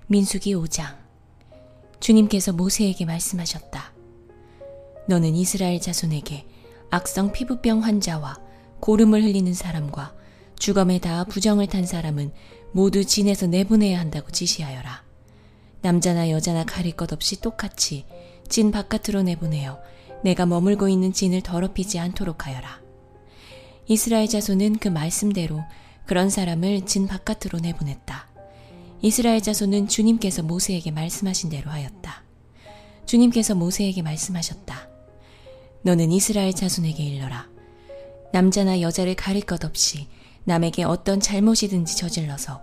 민수기 5장. 주님께서 모세에게 말씀하셨다. 너는 이스라엘 자손에게 악성 피부병 환자와 고름을 흘리는 사람과 주검에 닿아 부정을 탄 사람은 모두 진에서 내보내야 한다고 지시하여라. 남자나 여자나 가릴 것 없이 똑같이 진 바깥으로 내보내어 내가 머물고 있는 진을 더럽히지 않도록 하여라. 이스라엘 자손은 그 말씀대로 그런 사람을 진 바깥으로 내보냈다. 이스라엘 자손은 주님께서 모세에게 말씀하신 대로 하였다. 주님께서 모세에게 말씀하셨다. 너는 이스라엘 자손에게 일러라. 남자나 여자를 가릴 것 없이 남에게 어떤 잘못이든지 저질러서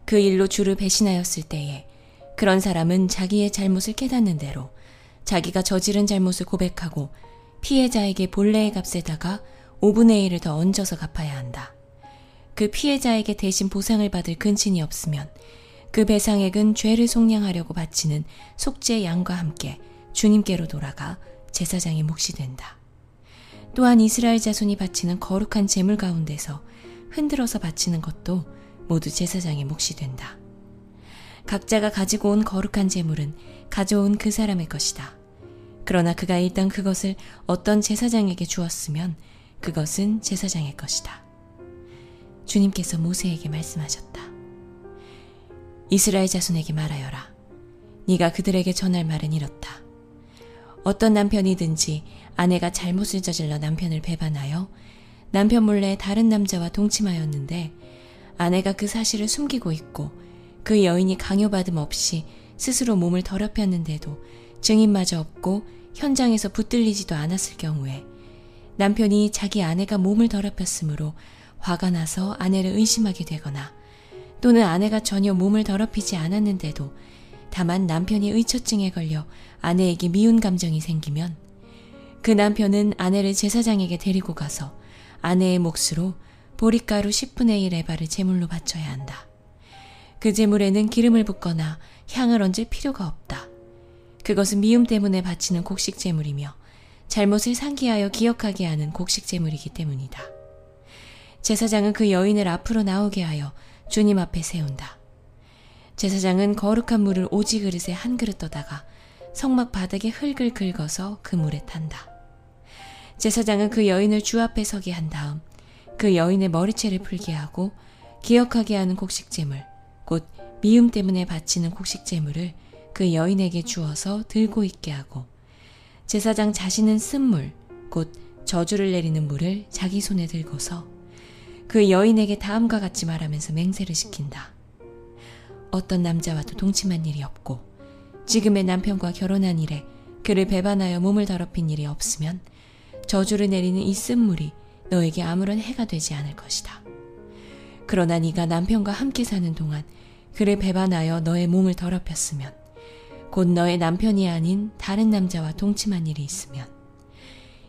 그 일로 주를 배신하였을 때에 그런 사람은 자기의 잘못을 깨닫는 대로 자기가 저지른 잘못을 고백하고 피해자에게 본래의 값에다가 5분의 1을 더 얹어서 갚아야 한다. 그 피해자에게 대신 보상을 받을 근친이 없으면 그 배상액은 죄를 속량하려고 바치는 속죄 양과 함께 주님께로 돌아가 제사장의 몫이 된다. 또한 이스라엘 자손이 바치는 거룩한 제물 가운데서 흔들어서 바치는 것도 모두 제사장의 몫이 된다. 각자가 가지고 온 거룩한 제물은 가져온 그 사람의 것이다. 그러나 그가 일단 그것을 어떤 제사장에게 주었으면 그것은 제사장의 것이다. 주님께서 모세에게 말씀하셨다. 이스라엘 자손에게 말하여라. 네가 그들에게 전할 말은 이렇다. 어떤 남편이든지 아내가 잘못을 저질러 남편을 배반하여 남편 몰래 다른 남자와 동침하였는데 아내가 그 사실을 숨기고 있고 그 여인이 강요받음 없이 스스로 몸을 더럽혔는데도 증인마저 없고 현장에서 붙들리지도 않았을 경우에 남편이 자기 아내가 몸을 더럽혔으므로 화가 나서 아내를 의심하게 되거나 또는 아내가 전혀 몸을 더럽히지 않았는데도 다만 남편이 의처증에 걸려 아내에게 미운 감정이 생기면 그 남편은 아내를 제사장에게 데리고 가서 아내의 몫으로 보리가루 10분의 1 에바를 제물로 바쳐야 한다. 그 제물에는 기름을 붓거나 향을 얹을 필요가 없다. 그것은 미움 때문에 바치는 곡식 제물이며 잘못을 상기하여 기억하게 하는 곡식 제물이기 때문이다. 제사장은 그 여인을 앞으로 나오게 하여 주님 앞에 세운다. 제사장은 거룩한 물을 오지 그릇에 한 그릇 떠다가 성막 바닥에 흙을 긁어서 그 물에 탄다. 제사장은 그 여인을 주 앞에 서게 한 다음 그 여인의 머리채를 풀게 하고 기억하게 하는 곡식제물, 곧 미움 때문에 바치는 곡식제물을 그 여인에게 주어서 들고 있게 하고 제사장 자신은 쓴 물, 곧 저주를 내리는 물을 자기 손에 들고서 그 여인에게 다음과 같이 말하면서 맹세를 시킨다. 어떤 남자와도 동침한 일이 없고 지금의 남편과 결혼한 이래 그를 배반하여 몸을 더럽힌 일이 없으면 저주를 내리는 이 쓴 물이 너에게 아무런 해가 되지 않을 것이다. 그러나 네가 남편과 함께 사는 동안 그를 배반하여 너의 몸을 더럽혔으면 곧 너의 남편이 아닌 다른 남자와 동침한 일이 있으면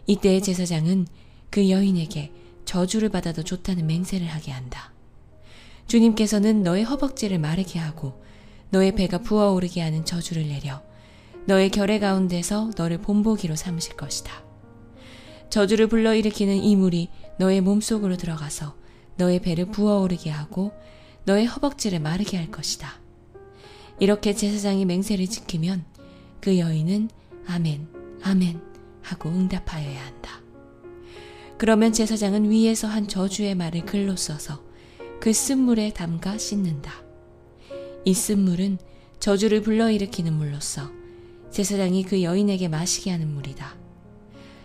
이때의 제사장은 그 여인에게 저주를 받아도 좋다는 맹세를 하게 한다. 주님께서는 너의 허벅지를 마르게 하고 너의 배가 부어오르게 하는 저주를 내려 너의 결의 가운데서 너를 본보기로 삼으실 것이다. 저주를 불러일으키는 이 물이 너의 몸속으로 들어가서 너의 배를 부어오르게 하고 너의 허벅지를 마르게 할 것이다. 이렇게 제사장이 맹세를 지키면 그 여인은 아멘, 아멘 하고 응답하여야 한다. 그러면 제사장은 위에서 한 저주의 말을 글로 써서 그 쓴물에 담가 씻는다. 이 쓴물은 저주를 불러일으키는 물로서 제사장이 그 여인에게 마시게 하는 물이다.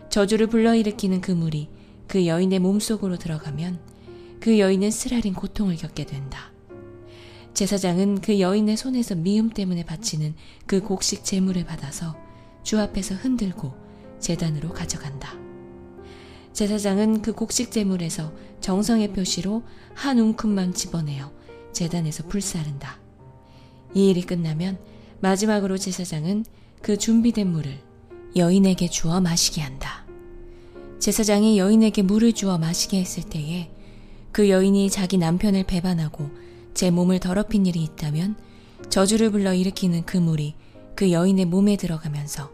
저주를 불러일으키는 그 물이 그 여인의 몸속으로 들어가면 그 여인은 쓰라린 고통을 겪게 된다. 제사장은 그 여인의 손에서 미움 때문에 바치는 그 곡식 제물을 받아서 주 앞에서 흔들고 제단으로 가져간다. 제사장은 그 곡식 제물에서 정성의 표시로 한 움큼만 집어내어 제단에서 불사른다. 이 일이 끝나면 마지막으로 제사장은 그 준비된 물을 여인에게 주어 마시게 한다. 제사장이 여인에게 물을 주어 마시게 했을 때에 그 여인이 자기 남편을 배반하고 제 몸을 더럽힌 일이 있다면 저주를 불러 일으키는 그 물이 그 여인의 몸에 들어가면서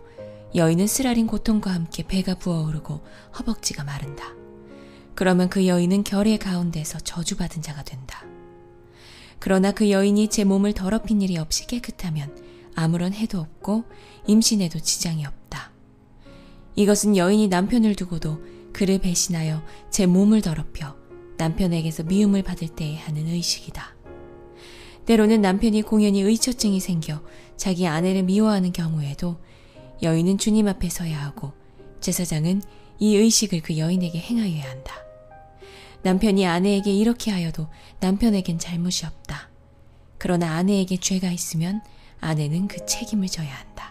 여인은 쓰라린 고통과 함께 배가 부어오르고 허벅지가 마른다. 그러면 그 여인은 결의 가운데서 저주받은 자가 된다. 그러나 그 여인이 제 몸을 더럽힌 일이 없이 깨끗하면 아무런 해도 없고 임신에도 지장이 없다. 이것은 여인이 남편을 두고도 그를 배신하여 제 몸을 더럽혀 남편에게서 미움을 받을 때에 하는 의식이다. 때로는 남편이 공연히 의처증이 생겨 자기 아내를 미워하는 경우에도 여인은 주님 앞에 서야 하고 제사장은 이 의식을 그 여인에게 행하여야 한다. 남편이 아내에게 이렇게 하여도 남편에겐 잘못이 없다. 그러나 아내에게 죄가 있으면 아내는 그 책임을 져야 한다.